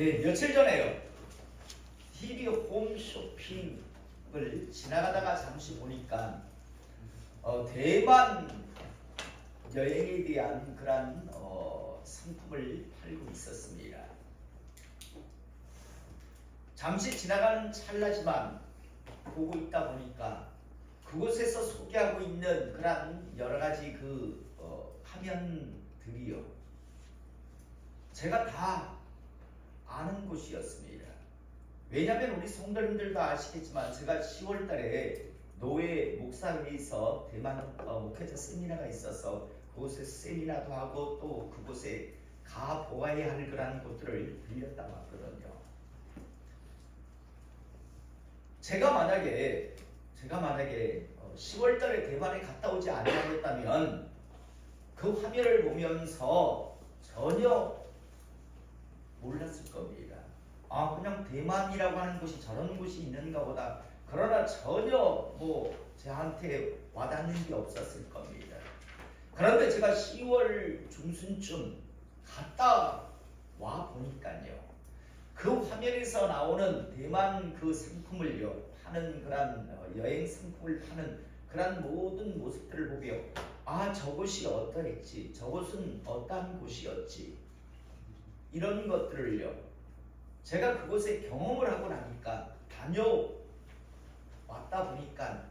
예, 며칠 전에요. TV 홈쇼핑을 지나가다가 잠시 보니까 대만 여행에 대한 그런 상품을 팔고 있었습니다. 잠시 지나가는 찰나지만 보고 있다 보니까 그곳에서 소개하고 있는 그런 여러 가지 화면들이요. 제가 다 아는 곳이었습니다. 왜냐하면 우리 성도님들도 아시겠지만 제가 10월 달에 노예 목사회에서 대만 목회자 세미나가 있어서 그곳에서 세미나도 하고 또 그곳에 가보아야 할 그런 곳들을 들렸다 왔거든요. 제가 만약에 10월 달에 대만에 갔다 오지 않았다면 그 화면을 보면서 전혀 몰랐을 겁니다. 그냥 대만이라고 하는 곳이 저런 곳이 있는가 보다. 그러나 전혀 저한테 와닿는 게 없었을 겁니다. 그런데 제가 10월 중순쯤 갔다 와 보니까요. 그 화면에서 나오는 대만 그 상품을요 파는 그런 여행 상품을 파는 그런 모든 모습들을 보며 저곳이 어떠했지, 저곳은 어떠한 곳이었지, 이런 것들을요 제가 그곳에 경험을 하고 나니까 다녀왔다 보니까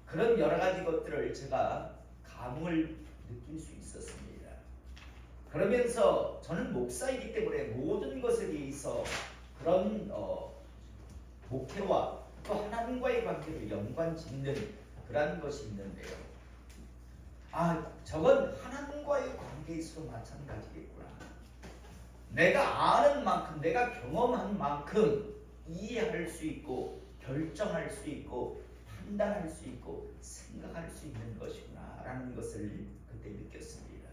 그런 여러 가지 것들을 제가 감흥을 느낄 수 있었습니다. 그러면서 저는 목사이기 때문에 모든 것에 대해서 그런 목회와 또 하나님과의 관계를 연관짓는 그런 것이 있는데요. 저건 하나님과의 관계에서도 마찬가지겠구나. 내가 아는 만큼, 내가 경험한 만큼 이해할 수 있고 결정할 수 있고 판단할 수 있고 생각할 수 있는 것이구나 라는 것을 그때 느꼈습니다.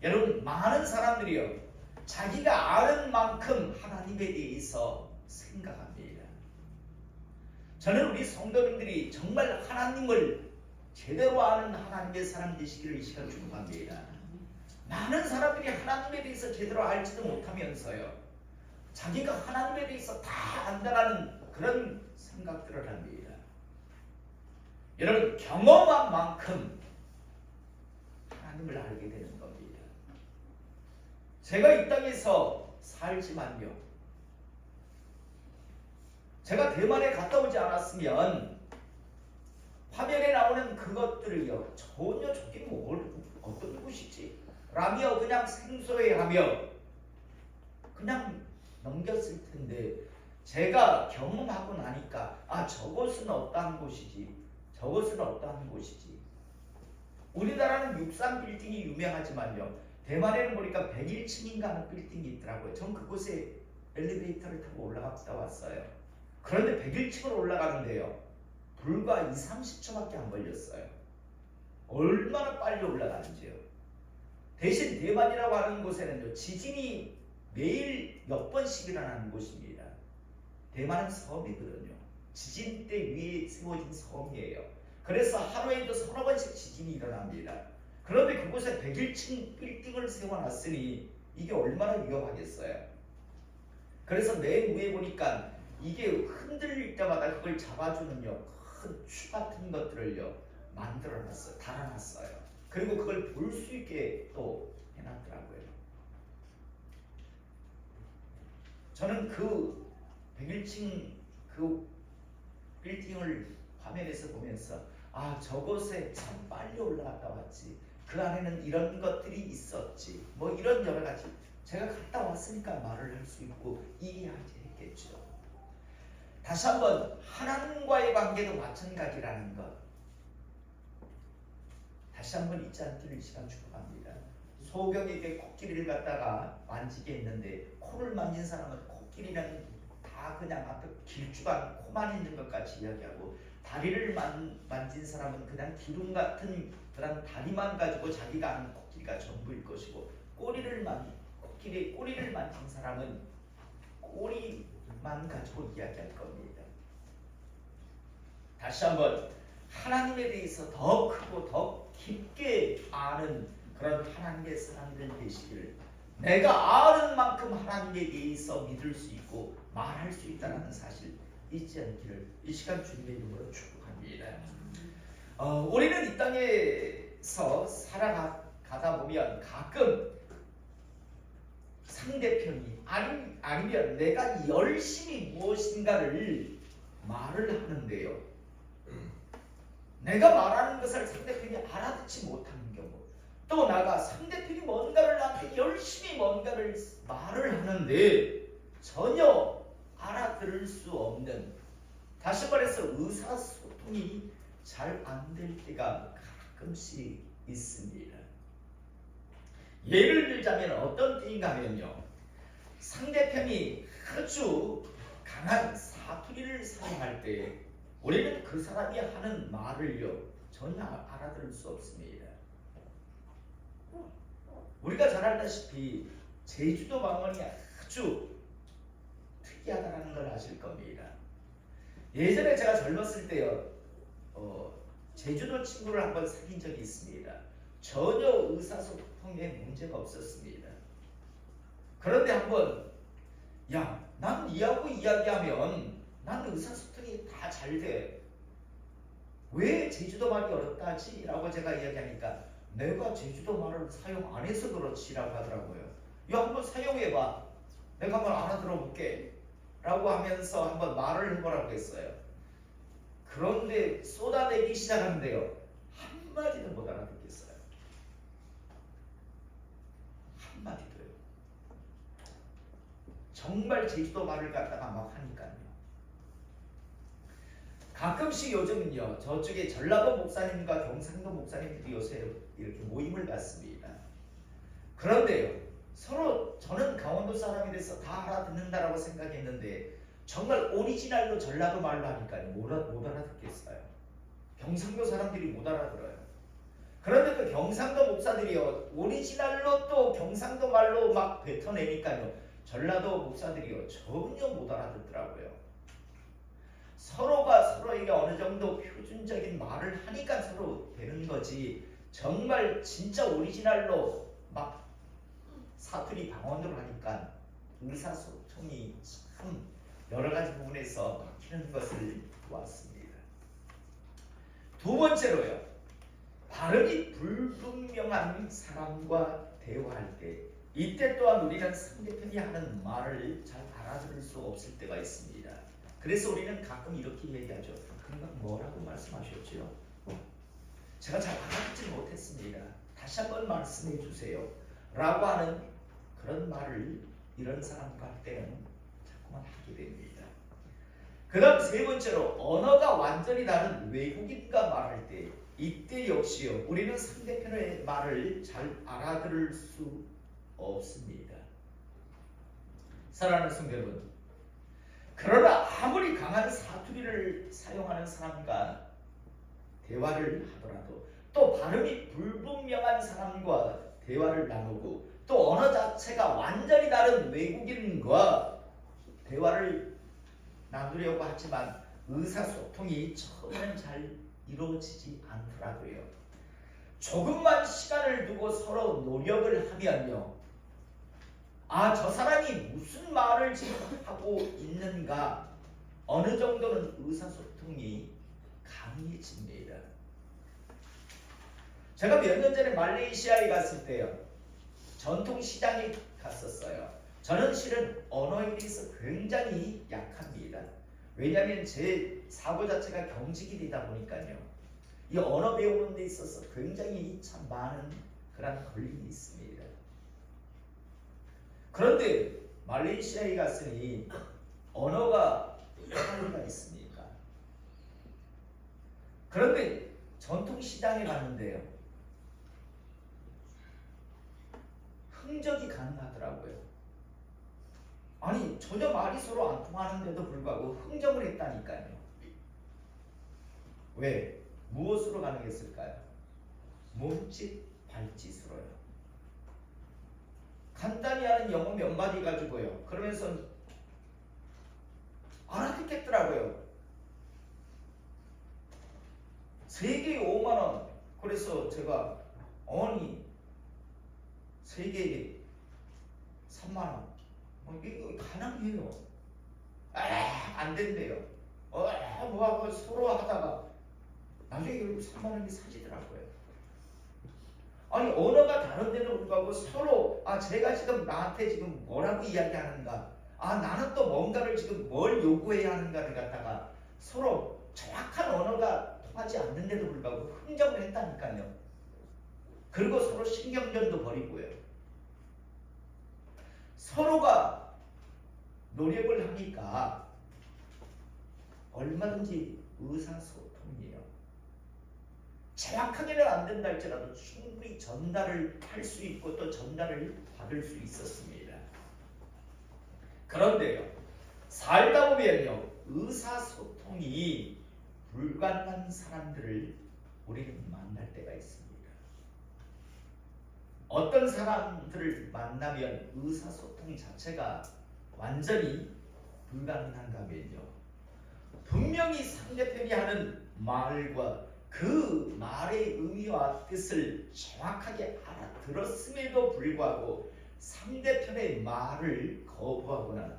여러분, 많은 사람들이요 자기가 아는 만큼 하나님에 대해서 생각합니다. 저는 우리 성도님들이 정말 하나님을 제대로 아는 하나님의 사람 되시기를 이 시간 축복합니다. 많은 사람들이 하나님에 대해서 제대로 알지도 못하면서요 자기가 하나님에 대해서 다 안다라는 그런 생각들을 합니다. 여러분, 경험한 만큼 하나님을 알게 되는 겁니다. 제가 이 땅에서 살지만요 제가 대만에 갔다 오지 않았으면 화면에 나오는 그것들을요 전혀 저게 어떤 곳이지 라며 그냥 생소해하며 그냥 넘겼을 텐데, 제가 경험하고 나니까 저것은 어떠한 곳이지, 저것은 어떠한 곳이지. 우리나라는 63 빌딩이 유명하지만요 대만에는 보니까 101층인가 하는 빌딩이 있더라고요. 전 그곳에 엘리베이터를 타고 올라갔다 왔어요. 그런데 101층으로 올라가는데요 불과 20-30초밖에 안 걸렸어요. 얼마나 빨리 올라가는지요. 대신 대만이라고 하는 곳에는요 지진이 매일 몇 번씩 일어나는 곳입니다. 대만은 섬이거든요. 지진 때 위에 세워진 섬이에요. 그래서 하루에도 서너 번씩 지진이 일어납니다. 그런데 그곳에 101층 빌딩을 세워놨으니 이게 얼마나 위험하겠어요. 그래서 맨 위에 보니까 이게 흔들릴 때마다 그걸 잡아주는요 큰 추 같은 것들을요 만들어놨어요. 달아놨어요. 그리고 그걸 볼 수 있게 또 해놨더라고요. 저는 그 101층 그 빌딩을 화면에서 보면서 저곳에 참 빨리 올라갔다 왔지, 그 안에는 이런 것들이 있었지, 이런 여러 가지 제가 갔다 왔으니까 말을 할 수 있고 이해하지 했겠죠. 다시 한번 하나님과의 관계도 마찬가지라는 것 다시 한번 잊지 않기를 이 시간 축복합니다. 소경에게 코끼리를 갖다가 만지게 했는데 코를 만진 사람은 코끼리는 다 그냥 앞에 길쭉한 코만 있는 것 같이 이야기하고, 다리를 만진 사람은 그냥 기둥 같은 그런 다리만 가지고 자기가 아는 코끼리가 전부일 것이고, 코끼리의 꼬리를 만진 사람은 꼬리만 가지고 이야기할 겁니다. 다시 한번 하나님에 대해서 더 크고 더 깊게 아는 그런 하나님의 사람들 되시기를 내가 아는 만큼 하나님에 대해서 믿을 수 있고 말할 수 있다는 사실 잊지 않기를 이 시간 주님의 이름으로 축복합니다. 우리는 이 땅에서 살아가다 보면 가끔 상대편이 아니면 내가 열심히 무엇인가를 말을 하는데요. 내가 말하는 것을 상대편이 알아듣지 못하는 경우, 또 나가 상대편이 뭔가를 나한테 열심히 뭔가를 말을 하는데 전혀 알아들을 수 없는, 다시 말해서 의사소통이 잘 안 될 때가 가끔씩 있습니다. 예를 들자면 어떤 때인가 하면요, 상대편이 아주 강한 사투리를 사용할 때 우리는 그 사람이 하는 말을요 전혀 알아들을 수 없습니다. 우리가 잘 알다시피 제주도 방언이 아주 특이하다는 걸 아실 겁니다. 예전에 제가 젊었을 때요, 제주도 친구를 한번 사귄 적이 있습니다. 전혀 의사소통에 문제가 없었습니다. 그런데 한번 난 니하고 이야기하면 난 의사소통이 다 잘 돼. 왜 제주도 말이 어렵다 하지? 라고 제가 이야기하니까 내가 제주도 말을 사용 안 해서 그렇지 라고 하더라고요. 한번 사용해봐. 내가 한번 알아들어 볼게. 라고 하면서 한번 말을 해보라고 했어요. 그런데 쏟아내기 시작하는데요, 한마디도 못 알아듣겠어요. 한마디도요. 정말 제주도 말을 갖다가 막 하니까요. 가끔씩 요즘은요, 저쪽에 전라도 목사님과 경상도 목사님들이 요새 이렇게 모임을 갖습니다. 그런데요, 서로 저는 강원도 사람이 돼서 다 알아듣는다라고 생각했는데 정말 오리지널로 전라도 말로 하니까요 못 알아듣겠어요. 경상도 사람들이 못 알아들어요. 그런데 또 경상도 목사들이요 오리지널로 또 경상도 말로 막 뱉어내니까요 전라도 목사들이요 전혀 못 알아듣더라고요. 서로가 서로에게 어느 정도 표준적인 말을 하니까 서로 되는 거지, 정말 진짜 오리지널로 막 사투리 방언으로 하니까 의사소통이 참 여러 가지 부분에서 막히는 것을 보았습니다. 두 번째로요, 발음이 불분명한 사람과 대화할 때, 이때 또한 우리는 상대편이 하는 말을 잘 알아들을 수 없을 때가 있습니다. 그래서 우리는 가끔 이렇게 얘기하죠. 그러니까 뭐라고 말씀하셨죠? 제가 잘 알아듣지 못했습니다. 다시 한번 말씀해 주세요. 라고 하는 그런 말을 이런 사람과 할 때는 자꾸만 하게 됩니다. 그 다음 세 번째로, 언어가 완전히 다른 외국인과 말할 때, 이때 역시요 우리는 상대편의 말을 잘 알아들을 수 없습니다. 사랑하는 성도 여러분, 그러나 아무리 강한 사투리를 사용하는 사람과 대화를 하더라도, 또 발음이 불분명한 사람과 대화를 나누고, 또 언어 자체가 완전히 다른 외국인과 대화를 나누려고 하지만 의사소통이 처음에는 잘 이루어지지 않더라고요. 조금만 시간을 두고 서로 노력을 하면요, 저 사람이 무슨 말을 지금 하고 있는가 어느 정도는 의사소통이 가능해집니다. 제가 몇 년 전에 말레이시아에 갔을 때요, 전통시장에 갔었어요. 저는 실은 언어에 대해서 굉장히 약합니다. 왜냐하면 제 사고 자체가 경직이 보니까요, 이 언어 배우는 데 있어서 굉장히 참 많은 그런 걸림이 있습니다. 그런데 말레이시아에 갔으니 언어가 하나가 있습니까? 그런데 전통시장에 갔는데요, 흥적이 가능하더라고요. 아니 전혀 말이 서로 안 통하는데도 불구하고 흥정을 했다니까요. 왜? 무엇으로 가능했을까요? 몸짓, 발짓으로요. 간단히 하는 영어 몇 마디 가지고요, 그러면서 알아듣겠더라고요. 세개에 5만원. 그래서 제가 세개에 3만 원. 이거 가능해요. 안 된대요. 뭐 서로 하다가 나중에 결국 3만 원이 사지더라고요. 아니 언어가 다른데도 불구하고 서로 제가 지금 나한테 지금 뭐라고 이야기하는가, 나는 또 뭔가를 지금 뭘 요구해야 하는가를 갖다가 서로 정확한 언어가 통하지 않는데도 불구하고 흥정을 했다니까요. 그리고 서로 신경전도 벌이고요. 서로가 노력을 하니까 얼마든지 의사소통이에요. 정확하게는 안 된다 할지라도 충분히 전달을 할 수 있고 또 전달을 받을 수 있었습니다. 그런데요, 살다 보면요, 의사소통이 불가능한 사람들을 우리는 만날 때가 있습니다. 어떤 사람들을 만나면 의사소통 자체가 완전히 불가능한가 하면요, 분명히 상대편이 하는 말과 그 말의 의미와 뜻을 정확하게 알아들었음에도 불구하고 상대편의 말을 거부하거나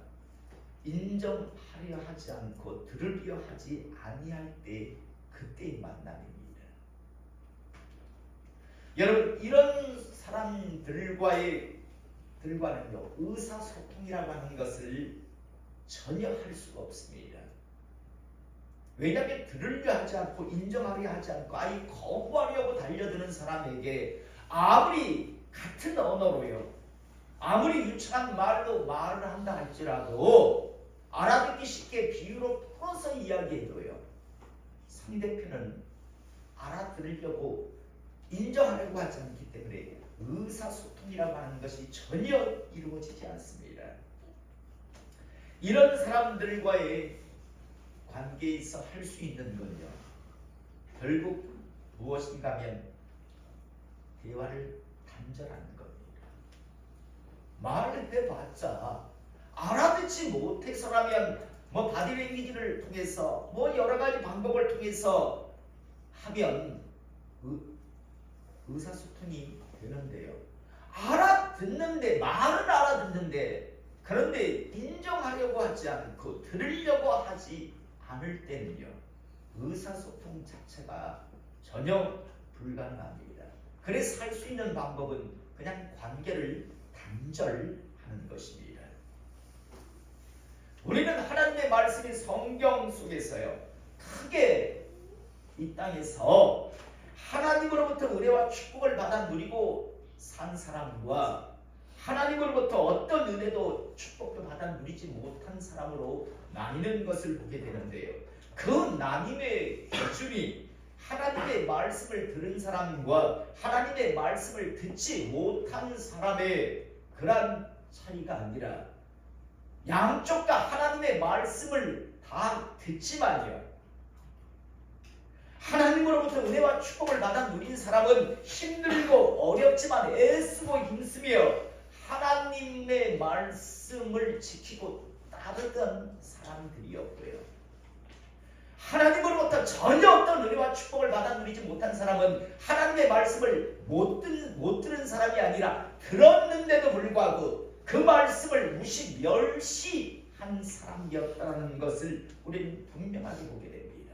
인정하려 하지 않고 들으려 하지 아니할 때, 그때의 만남입니다. 여러분, 이런 사람들과는요, 의사소통이라고 하는 것을 전혀 할 수가 없습니다. 왜냐하면 들으려 하지 않고 인정하려 하지 않고 거부하려고 달려드는 사람에게 아무리 같은 언어로요, 아무리 유창한 말로 말을 한다 할지라도 알아듣기 쉽게 비유로 풀어서 이야기해도요, 상대편은 알아들으려고 인정하려고 하지 않기 때문에 의사소통이라고 하는 것이 전혀 이루어지지 않습니다. 이런 사람들과의 관계에서 할 수 있는 건요, 결국 무엇인가 하면 대화를 단절하는 겁니다. 말을 해봤자 알아듣지 못해서라면 바디랭귀지를 통해서 여러 가지 방법을 통해서 하면 의사소통이 되는데요, 알아듣는데, 말은 알아듣는데, 그런데 인정하려고 하지 않고 들으려고 하지 않을 때는요, 의사소통 자체가 전혀 불가능합니다. 그래서 할 수 있는 방법은 그냥 관계를 단절하는 것입니다. 우리는 하나님의 말씀인 성경 속에서요, 크게 이 땅에서 하나님으로부터 은혜와 축복을 받아 누리고 산 사람과 하나님으로부터 어떤 은혜도 축복도 받아 누리지 못한 사람으로 나뉘는 것을 보게 되는데요, 그 나님의 기준이 하나님의 말씀을 들은 사람과 하나님의 말씀을 듣지 못한 사람의 그러한 차이가 아니라, 양쪽 다 하나님의 말씀을 다 듣지만요, 하나님으로부터 은혜와 축복을 받아 누린 사람은 힘들고 어렵지만 애쓰고 힘쓰며 하나님의 말씀을 지키고 따르던 사람들이었고요, 하나님으로부터 전혀 어떤 은혜와 축복을 받아 누리지 못한 사람은 하나님의 말씀을 못 들은 사람이 아니라 들었는데도 불구하고 그 말씀을 무시 멸시한 사람이었다는 것을 우리는 분명하게 보게 됩니다.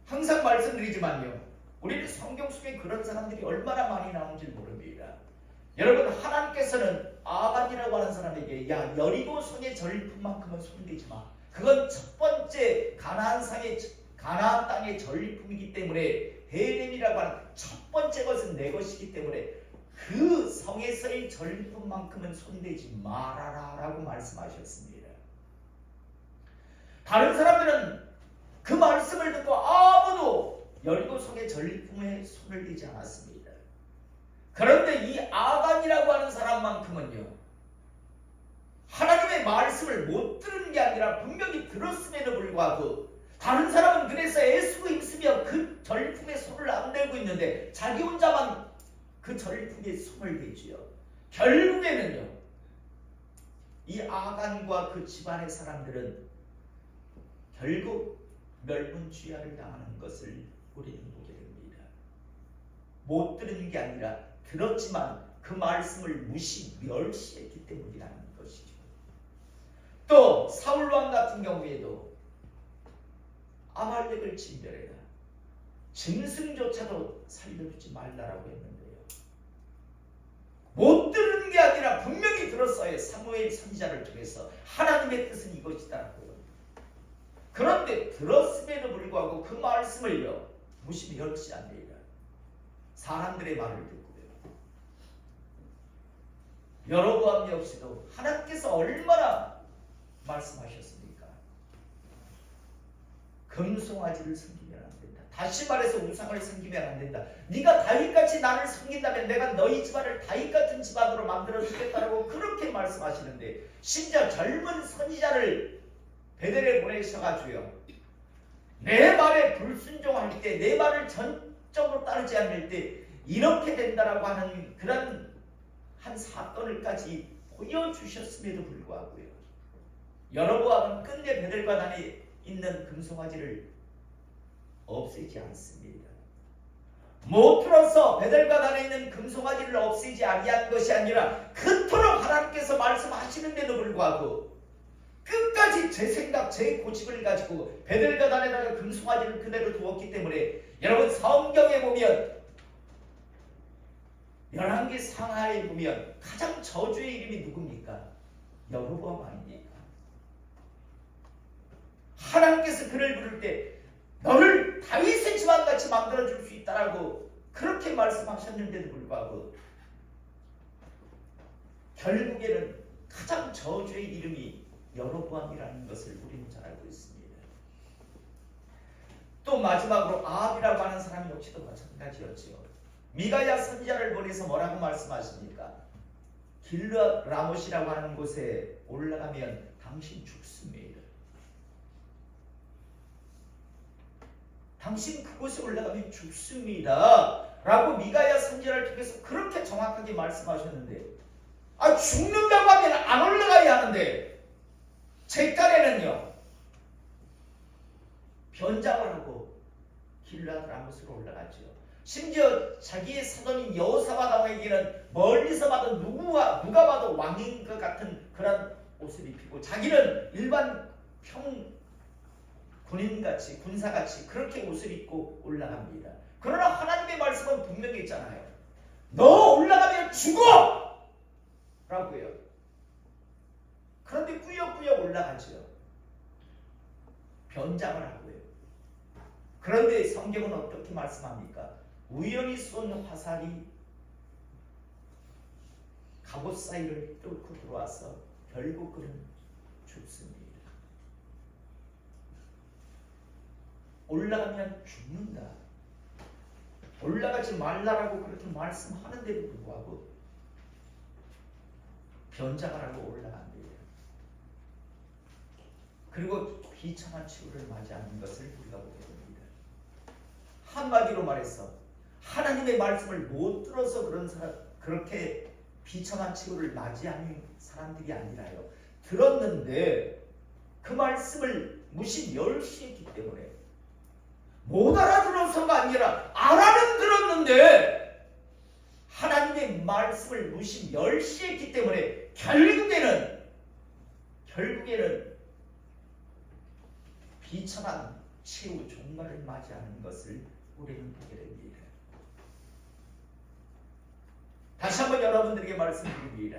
항상 말씀드리지만요, 우리는 성경 속에 그런 사람들이 얼마나 많이 나오는지 모릅니다. 여러분, 하나님께서는 아간이라고 하는 사람에게 여리고 손의 전리품만큼은 손대지 마. 그건 첫 번째 가나안 땅의 전리품이기 때문에, 헤렘이라고 하는 첫 번째 것은 내 것이기 때문에 그 성에서의 전리품만큼은 손대지 말아라 라고 말씀하셨습니다. 다른 사람들은 그 말씀을 듣고 아무도 여리고 성의 전리품에 손을 대지 않았습니다. 그런데 이 아간이라고 하는 사람만큼은요, 하나님의 말씀을 못 들은 게 아니라 분명히 들었음에도 불구하고, 다른 사람은 그래서 애쓰고 힘쓰며 그 전리품에 손을 안 대고 있는데 자기 혼자만 그 전리품에 손을 대지요. 결국에는요, 이 아간과 그 집안의 사람들은 결국 멸문취하를 당하는 것을 우리는 보게 됩니다. 못 들은 게 아니라 들었지만 그 말씀을 무시 멸시했기 때문이라는 것이죠. 또 사울왕 같은 경우에도 아말렉을 진멸해라, 짐승조차도 살려주지 말라라고 했는데요. 못 들은 게 아니라 분명히 들었어요. 사무엘 선지자를 통해서 하나님의 뜻은 이것이다라고요. 그런데 들었음에도 불구하고 그 말씀을요 무시 멸시합니다. 사람들의 말을 듣고요. 여로보암 역시도 하나님께서 얼마나 말씀하셨습니까? 금송아지를 섬기면 안 된다. 다시 말해서 우상을 섬기면 안 된다. 네가 다윗같이 나를 섬긴다면 내가 너희 집안을 다윗같은 집안으로 만들어 주겠다라고 그렇게 말씀하시는데, 심지어 젊은 선지자를 베델에 보내셔가지고요, 내 말에 불순종할 때, 내 말을 전적으로 따르지 않을 때 이렇게 된다라고 하는 그런 한 사건을까지 보여주셨음에도 불구하고요, 여로보암은 끝내 베델과 단에 있는 금송아지를 없애지 않습니다. 못 들어서 베델과 단에 있는 금송아지를 없애지 아니한 것이 아니라 그토록 하나님께서 말씀하시는데도 불구하고 끝까지 제 생각, 제 고집을 가지고 베델과 단에다가 금송아지를 그대로 두었기 때문에, 여러분 성경에 보면 열왕기 상하에 보면 가장 저주의 이름이 누굽니까? 여로보암 아닙니까? 하나님께서 그를 부를 때 너를 다윗의 집안같이 만들어줄 수 있다라고 그렇게 말씀하셨는데도 불구하고 결국에는 가장 저주의 이름이 여로보암이라는 것을 우리는 잘 알고 있습니다. 또 마지막으로 아합이라고 하는 사람 역시도 마찬가지였지요. 미가야 선지자를 보내서 뭐라고 말씀하십니까? 길르앗 라못이라고 하는 곳에 올라가면 당신 죽습니다. 당신 그곳에 올라가면 죽습니다 라고 미가야 선지자를 통해서 그렇게 정확하게 말씀하셨는데, 죽는다고 하면 안 올라가야 하는데 제 깐에는요 변장을 하고 길르앗 라못으로 올라갔죠. 심지어 자기의 사돈인 여호사밧 멀리서 봐도 누가 봐도 왕인 것 같은 그런 옷을 입히고, 자기는 일반 군인같이, 군사같이 그렇게 옷을 입고 올라갑니다. 그러나 하나님의 말씀은 분명히 있잖아요. 너 올라가면 죽어! 라고요. 그런데 꾸역꾸역 올라가죠. 변장을 하고요. 그런데 성경은 어떻게 말씀합니까? 우연히 쏜 화살이 갑옷 사이를 뚫고 들어와서 결국 그는 죽습니다. 올라가면 죽는다, 올라가지 말라라고 그렇게 말씀하는데도 불구하고 변장을 하고 올라갑니다. 그리고 비참한 치유를 맞이하는 것을 우리가 보게 됩니다. 한마디로 말해서 하나님의 말씀을 못 들어서 그렇게 비참한 치유를 맞이하는 사람들이 아니라요, 들었는데 그 말씀을 무시 멸시했기 때문에, 못 알아들어서가 아니라 알아는 들었는데 하나님의 말씀을 무시 멸시했기 때문에 결국에는 비참한 최후 종말을 맞이하는 것을 우리는 보게 됩니다. 다시 한번 여러분들에게 말씀드립니다.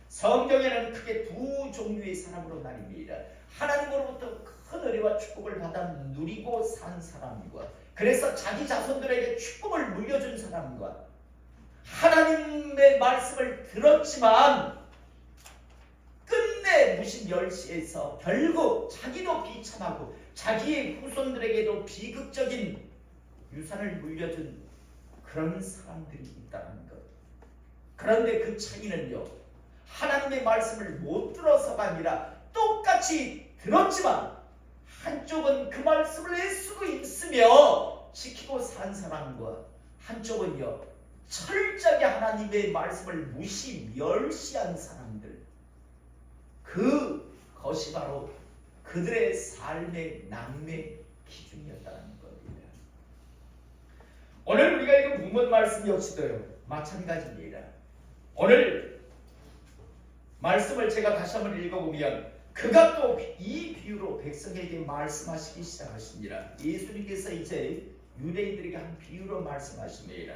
성경에는 크게 두 종류의 사람으로 나뉩니다. 하나님으로부터 큰 은혜와 축복을 받아 누리고 산 사람과, 그래서 자기 자손들에게 축복을 물려준 사람과, 하나님의 말씀을 들었지만 끝내 무시 멸시해서 결국 자기도 비참하고 자기의 후손들에게도 비극적인 유산을 물려준 그런 사람들이 있다는 것. 그런데 그 차이는요, 하나님의 말씀을 못 들어서가 아니라 똑같이 들었지만 한쪽은 그 말씀을 애쓰고 있으며 지키고 산 사람과, 한쪽은요 철저하게 하나님의 말씀을 무시 멸시한 사람들, 그것이 바로 그들의 삶의 나눔의 기준이었다는 겁니다. 오늘 우리가 읽은 본문 말씀 역시도요 마찬가지입니다. 오늘 말씀을 제가 다시 한번 읽어보면 그가 또 이 비유로 백성에게 말씀하시기 시작하십니다. 예수님께서 이제 유대인들에게 한 비유로 말씀하십니다.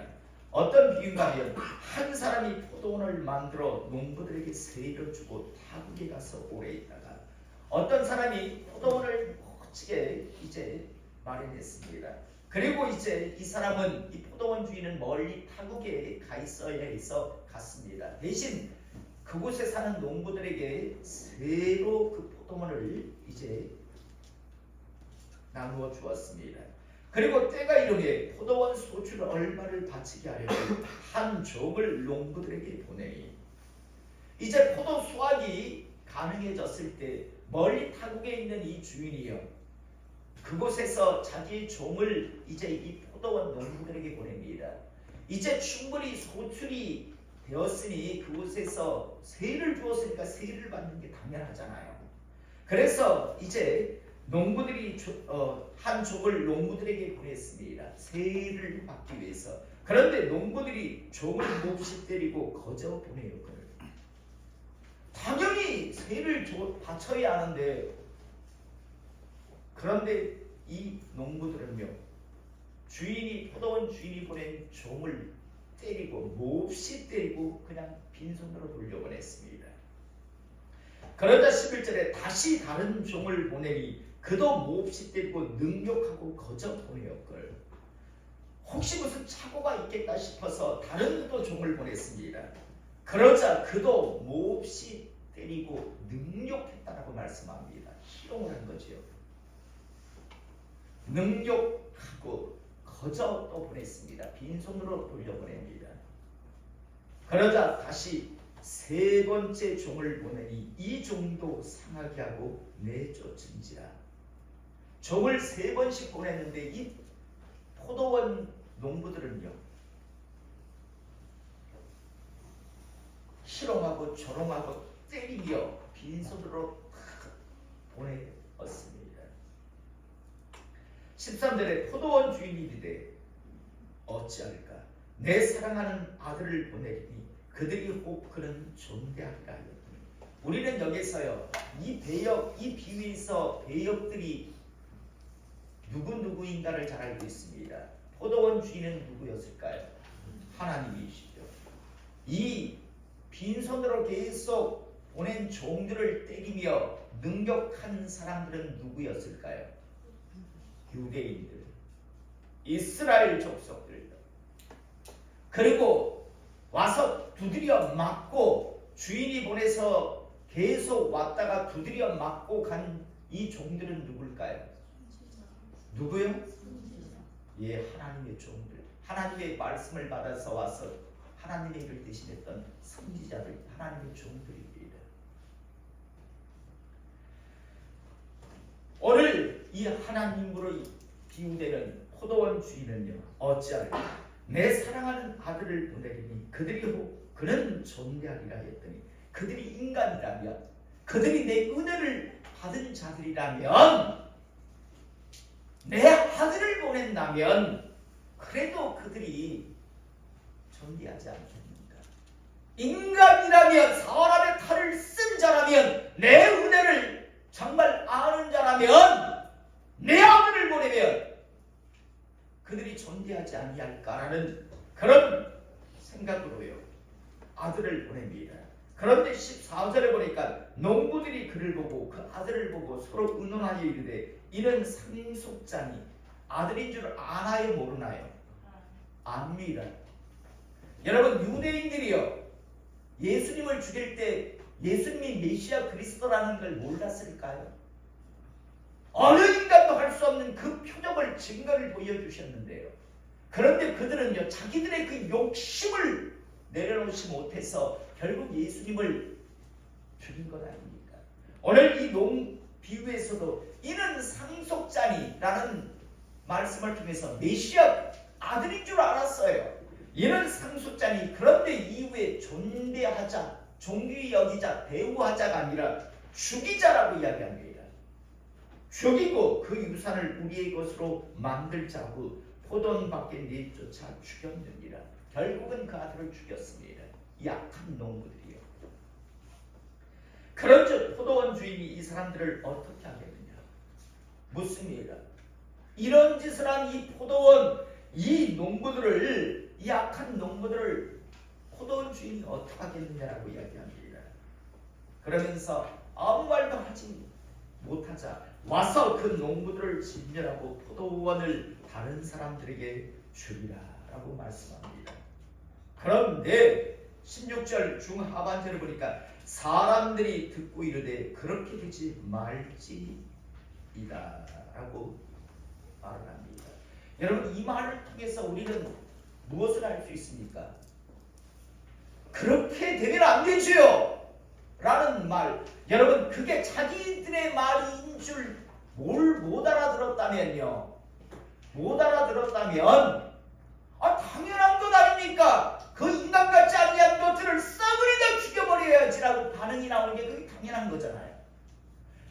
어떤 비유인가 하면 한 사람이 포도원을 만들어 농부들에게 세를 주고 타국에 가서 오래 있다가 어떤 사람이 포도원을 멋지게 이제 마련했습니다. 그리고 이제 이 사람은 이 포도원 주인은 멀리 타국에 가 있어야 해서 갔습니다. 대신 그곳에 사는 농부들에게 새로 그 포도원을 이제 나누어 주었습니다. 그리고 때가 이르매 포도원 소출 얼마를 바치게 하려고 한 종을 농부들에게 보내니 이제 포도 수확이 가능해졌을 때 멀리 타국에 있는 이 주인이요 그곳에서 자기의 종을 이제 이 포도원 농부들에게 보냅니다. 이제 충분히 소출이 되었으니 그곳에서 세를 주었으니까 세를 받는 게 당연하잖아요. 그래서 이제 농부들이 한 종을 농부들에게 보냈습니다. 세를 받기 위해서. 그런데 농부들이 종을 몹시 때리고 거저 보내요. 당연히 세를 바쳐야 하는데 그런데 이 농부들은요 주인이 포도원 주인이 보낸 종을 때리고 몹시 때리고 그냥 빈손으로 돌려보냈습니다. 그러자 11절에 다시 다른 종을 보내니 그도 몹시 때리고 능욕하고 거저 보내었걸. 혹시 무슨 착오가 있겠다 싶어서 다른 또 종을 보냈습니다. 그러자 그도 몹시 때리고 능욕했다라고 말씀합니다. 희롱을 한 거죠. 능욕하고 거저 또 보냈습니다. 빈손으로 돌려보냅니다. 그러자 다시 세 번째 종을 보내니 이 종도 상하게 하고 내쫓은지라. 종을 세 번씩 보냈는데 이 포도원 농부들은요 희롱하고 조롱하고 때리며 빈손으로 보내었습니다. 13절에 포도원 주인이 이르되 어찌할까 내 사랑하는 아들을 보내리니 그들이 혹 그는 존대하리라 하였더니 우리는 여기서요 이 비유에서 배역들이 누구인가를 잘 알고 있습니다. 포도원 주인은 누구였을까요? 하나님이시죠. 이 빈손으로 계속 보낸 종들을 때리며 능욕한 사람들은 누구였을까요? 유대인들, 이스라엘 족속들. 그리고 와서 두드려 맞고 주인이 보내서 계속 왔다가 두드려 맞고 간 이 종들은 누굴까요? 누구요? 예, 하나님의 종들. 하나님의 말씀을 받아서 와서 하나님의 일을 대신했던 선지자들, 하나님의 종들입니다. 오늘 이 하나님으로 비유되는 포도원 주인은요 어찌할까 내 사랑하는 아들을 보내리니 그는 존대하리라 했더니 그들이 인간이라면 그들이 내 은혜를 받은 자들이라면 내 아들을 보낸다면 그래도 그들이 존대하지 않겠는가? 인간이라면 사람의 탈을 쓴 자라면 내 은혜를 정말 아는 자라면 내 아들을 보내면 그들이 존대하지 아니할까라는 그런 생각으로요 아들을 보냅니다. 그런데 14절에 보니까 농부들이 그를 보고 그 아들을 보고 서로 의논하여 이르되 이는 상속자니 아들인 줄 아나요 모르나요? 압니다. 여러분 유대인들이요 예수님을 죽일 때 예수님이 메시아 그리스도라는 걸 몰랐을까요? 어느 인간도 할 수 없는 그 표적을 증거를 보여주셨는데요. 그런데 그들은요 자기들의 그 욕심을 내려놓지 못해서 결국 예수님을 죽인 것 아닙니까? 오늘 이 비유에서도 이는 상속자니라는 말씀을 통해서 메시아 아들인 줄 알았어요. 이는 상속자니 그런데 이후에 존대하자, 존귀 여기자, 대우하자가 아니라 죽이자라고 이야기합니다. 죽이고 그 유산을 우리의 것으로 만들자고 포도원 밖에 내쫓아 죽였느니라. 결국은 그 아들을 죽였습니다. 이 악한 농부들이요. 그런즉 포도원 주인이 이 사람들을 어떻게 하겠느냐 묻습니다. 이런 짓을 한 이 포도원 이 농부들을 이 악한 농부들을 포도원 주인이 어떻게 하겠느냐라고 이야기합니다. 그러면서 아무 말도 하지 못하자 와서 그 농부들을 진멸하고 포도원을 다른 사람들에게 주리라라고 말씀합니다. 그런데 16절 중하반절을 보니까 사람들이 듣고 이르되 그렇게 되지 말지이다 라고 말을 합니다. 여러분, 이 말을 통해서 우리는 무엇을 알 수 있습니까? 그렇게 되면 안 되지요 라는 말. 여러분, 그게 자기들의 말인 줄 못 알아들었다면요, 못 알아들었다면 당연한 것 아닙니까? 그 인간 같지 않는 것들을 싸그리 다 죽여버려야지라고 반응이 나오는 게 그게 당연한 거잖아요.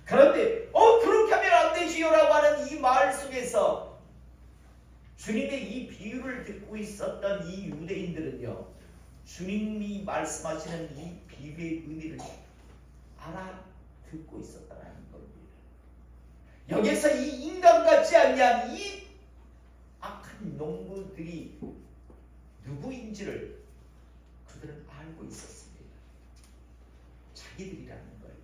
그런데 그렇게 하면 안 되지요라고 하는 이 말 속에서 주님의 이 비유를 듣고 있었던 이 유대인들은요, 주님이 말씀하시는 이 비유의 의미를 알아듣고 있었다는 겁니다. 여기서 이 인간 같지 않냐 이 악한 농부들이 누구인지를 그들은 알고 있었습니다. 자기들이라는 거예요.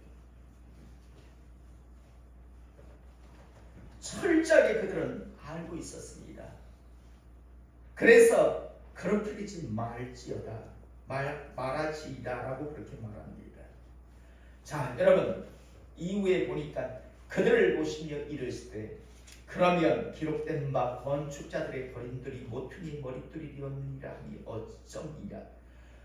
철저하게 그들은 알고 있었습니다. 그래서 그렇게 되지 말지어다, 말하지이다라고 그렇게 말합니다. 자, 여러분, 이후에 보니까 그들을 보시며 이르시되 그러면 기록된 바 건축자들의 버림들이 모퉁이의 머릿돌이 되었느니라 하니 어쩌니라.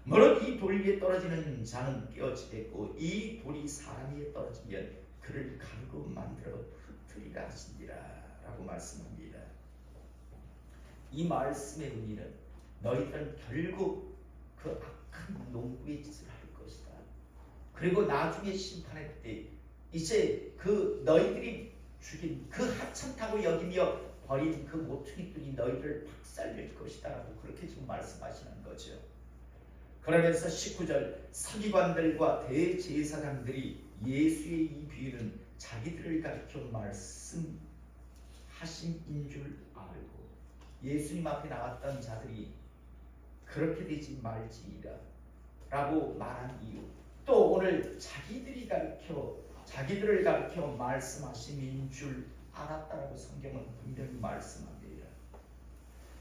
무릇 이 돌 위에 떨어지는 자는 깨어지겠고 이 돌이 사람 위에 떨어지면 그를 가르고 만들어 흩으리라 하시니라 라고 말씀합니다. 이 말씀의 의미는 너희들은 결국 그 악한 농부의 짓을 할 것이다. 그리고 나중에 심판할 때 이제 그 너희들이 죽인 그 하찮다고 여기며 버린 그 모퉁이들이 너희를 박살낼 것이다 라고 그렇게 지금 말씀하시는 거죠. 그러면서 19절 서기관들과 대제사장들이 예수의 이 비유는 자기들을 가리켜 말씀하신 인 줄 알고 예수님 앞에 나왔던 자들이 그렇게 되지 말지이다 라고 말한 이유, 또 오늘 자기들을 가리켜 말씀하심인 줄 알았다라고 성경은 분명히 말씀합니다.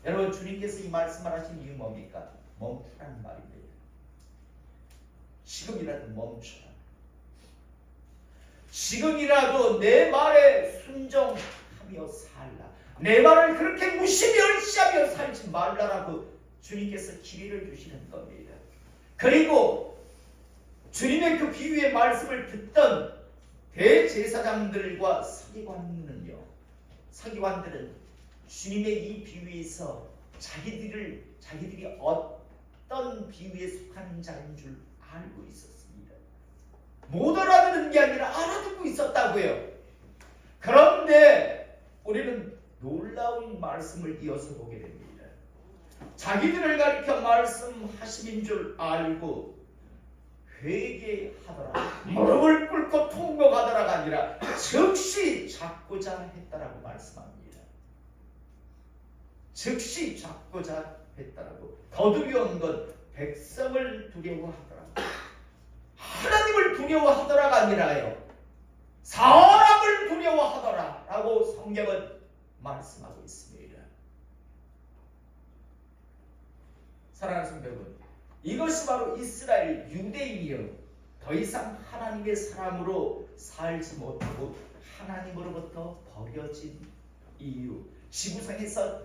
여러분, 주님께서 이 말씀을 하신 이유 뭡니까? 멈추라는 말입니다. 지금이라도 멈춰라. 지금이라도 내 말에 순종하며 살라. 내 말을 그렇게 무시멸시하며 살지 말라라고 주님께서 기회를 주시는 겁니다. 그리고 주님의 그 비유의 말씀을 듣던 대제사장들과 서기관들은 주님의 이 비유에서 자기들이 어떤 비유에 속한 자인 줄 알고 있었습니다. 못 알아듣는 게 아니라 알아듣고 있었다고요. 그런데 우리는 놀라운 말씀을 이어서 보게 됩니다. 자기들을 가리켜 말씀하심인 줄 알고 회개하더라, 무릎을 꿇고 통곡하더라가 아니라 즉시 잡고자 했다라고 말씀합니다. 즉시 잡고자 했다라고. 더 두려운 건 백성을 두려워하더라, 하나님을 두려워하더라가 아니라요, 사람을 두려워하더라 라고 성경은 말씀하고 있습니다. 사랑하는 성도 여러분, 이것이 바로 이스라엘 유대인이요, 더 이상 하나님의 사람으로 살지 못하고 하나님으로부터 버려진 이유, 지구상에서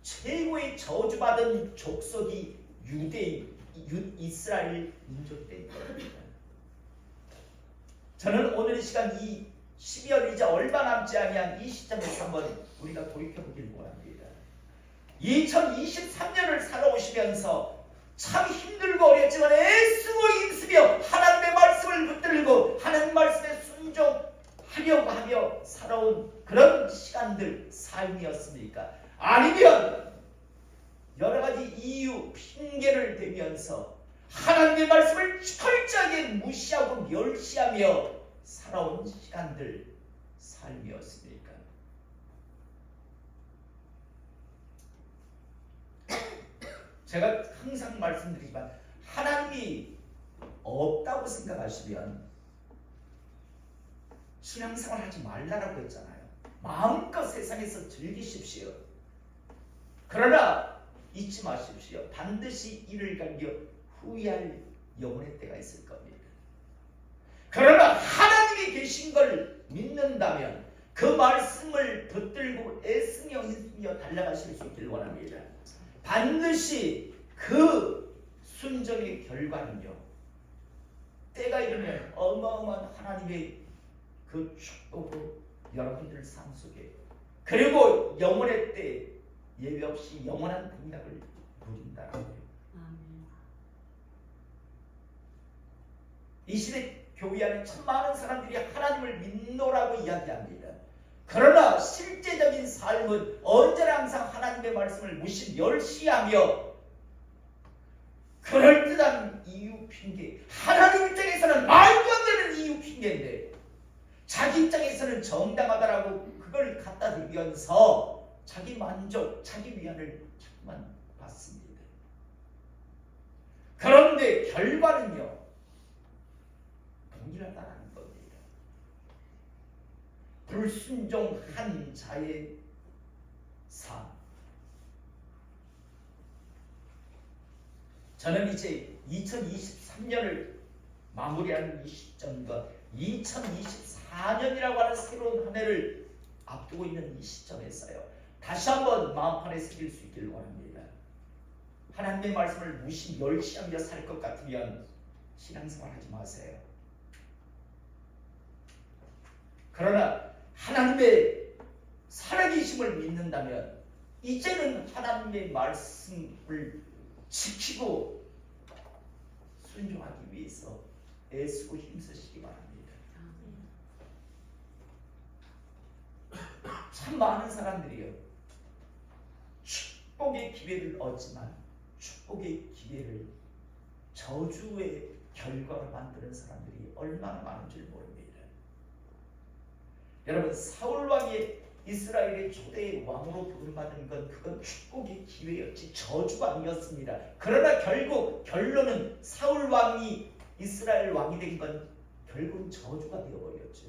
최고의 저주받은 족속이 이스라엘 민족된 겁니다. 저는 오늘 이 시간 이 12월 이제 얼마 남지 아니한 이 시점에서 한번 우리가 돌이켜보길 원합니다. 2023년을 살아오시면서 참 힘들고 어렵지만 애쓰고 힘쓰며 하나님의 말씀을 붙들고 하나님 말씀에 순종하려고 하며 살아온 그런 시간들, 삶이었습니까? 아니면 여러 가지 이유, 핑계를 대면서 하나님의 말씀을 철저하게 무시하고 멸시하며 살아온 삶이었습니까? 제가 항상 말씀드리지만 하나님이 없다고 생각하시면 신앙생활 하지 말라라고 했잖아요. 마음껏 세상에서 즐기십시오. 그러나 잊지 마십시오. 반드시 이를 갈겨 후회할 영혼의 때가 있을 겁니다. 그러나 하나님이 계신 걸 믿는다면 그 말씀을 붙들고 애쓰며 힘쓰며 달려가실 수 있기를 원합니다. 반드시 그 순종의 결과는요, 때가 이르면 어마어마한 하나님의 그 축복으로 여러분들 삶 속에, 그리고 영원의 때 예외 없이 영원한 공약을 누린다라고요. 이 시대 교회 안에 참 많은 사람들이 하나님을 믿노라고 이야기합니다. 그러나 실제적인 삶은 언제나 항상 하나님의 말씀을 무시 멸시하며 그럴듯한 이유 핑계, 하나님 입장에서는 말도 안 되는 이유 핑계인데 자기 입장에서는 정당하다라고 그걸 갖다 대면서 자기 만족, 자기 위안을 자꾸만 받습니다. 그런데 결과는요, 동일하다는 겁니다. 불순종한 자의 삶. 저는 이제 2023년을 마무리하는 이 시점과 2024년이라고 하는 새로운 한 해를 앞두고 있는 이 시점에서요, 다시 한번 마음판에 새길 수 있기를 원합니다. 하나님의 말씀을 무시 멸시하며 살 것 같으면 신앙생활 하지 마세요. 그러나 하나님의 살아계심을 믿는다면 이제는 하나님의 말씀을 지키고 순종하기 위해서 애쓰고 힘쓰시기 바랍니다. 참 많은 사람들이요, 축복의 기회를 얻지만 축복의 기회를 저주의 결과로 만드는 사람들이 얼마나 많은 줄 모릅니다. 여러분, 사울 왕이 이스라엘의 초대 왕으로 부름받은 건 그건 축복의 기회였지 저주가 아니었습니다. 그러나 결국 결론은 사울 왕이 이스라엘 왕이 된 건 결국 저주가 되어버렸죠.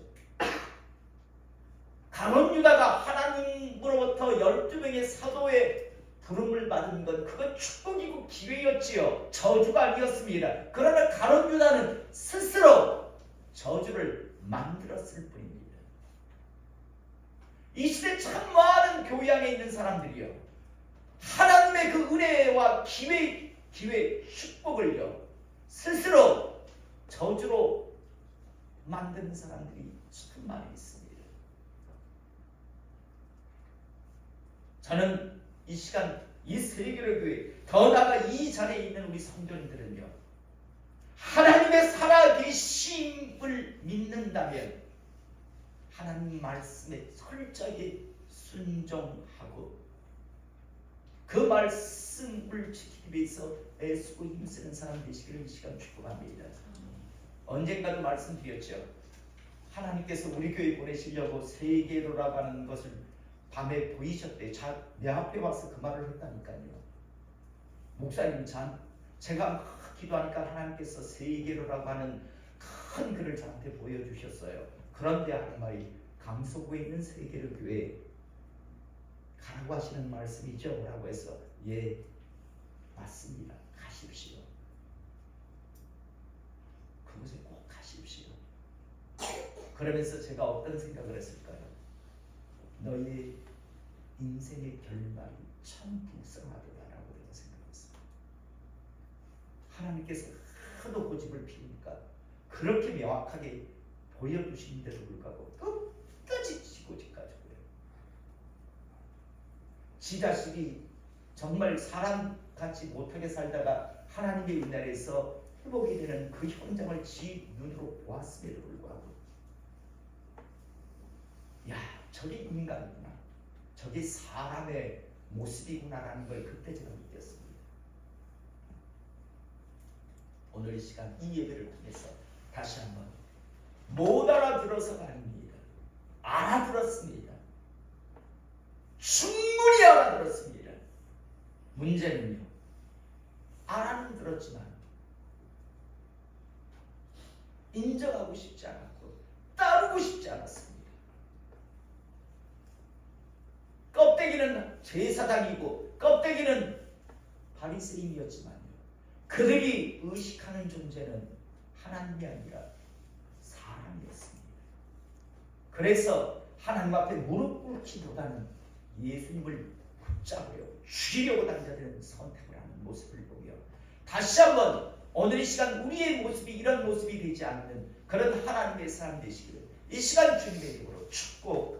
가룟 유다가 하나님으로부터 12명의 사도의 부름을 받은 건 그건 축복이고 기회였지요. 저주가 아니었습니다. 그러나 가룟 유다는 스스로 저주를 만들었을 뿐입니다. 이 시대 참 많은 교회 안에 있는 사람들이요, 하나님의 그 은혜와 기회, 축복을요 스스로 저주로 만드는 사람들이 참 많이 있습니다. 저는 이 시간 이 세계로 교회, 더 나아가 이 자리에 있는 우리 성도님들은요, 하나님의 살아계심을 믿는다면 하나님 말씀에 철저하게 순종하고 그 말씀을 지키기 위해서 애쓰고 힘쓰는 사람 되시기를 이 시간 축복합니다. 언젠가도 말씀드렸죠. 하나님께서 우리 교회 보내시려고 세계로라고 하는 것을 밤에 보이셨대. 내 앞에 와서 그 말을 했다니까요. 목사님, 제가 기도하니까 하나님께서 세계로라고 하는 큰 글을 저한테 보여주셨어요. 그런데 하는 말이 강서구에 있는 세계로 교회에 가라고 하시는 말씀이죠? 라고 해서 예, 맞습니다. 가십시오. 그곳에 꼭 가십시오. 그러면서 제가 어떤 생각을 했을까요? 너의 인생의 결말이 참 불쌍하다라고 내가 생각했어요. 하나님께서 하도 고집을 피우니까 그렇게 명확하게 보여주시는데도 불구하고 끝까지 지고집가지고요. 지 자식이 정말 사람같이 못하게 살다가 하나님의 은혜에서 회복이 되는 그 현장을 지 눈으로 보았음에도 불구하고, 야, 저게 인간이구나, 저게 사람의 모습이구나라는 걸 그때 제가 느꼈습니다. 오늘 이 시간 이 예배를 통해서 다시 한번 못 알아들어서가 아닙니다. 알아들었습니다. 충분히 알아들었습니다. 문제는요, 알아는 들었지만 인정하고 싶지 않았고 따르고 싶지 않았습니다. 껍데기는 제사장이고 껍데기는 바리새인이었지만요, 그들이 의식하는 존재는 하나님이 아니라 사람이었습니다. 그래서 하나님 앞에 무릎 꿇기보다는 예수님을 붙잡으려 죽이려고 당자되는 선택을 하는 모습을 보며 다시 한번 오늘 이 시간 우리의 모습이 이런 모습이 되지 않는 그런 하나님의 사람 되시기를 이 시간 주님의 이름으로 축복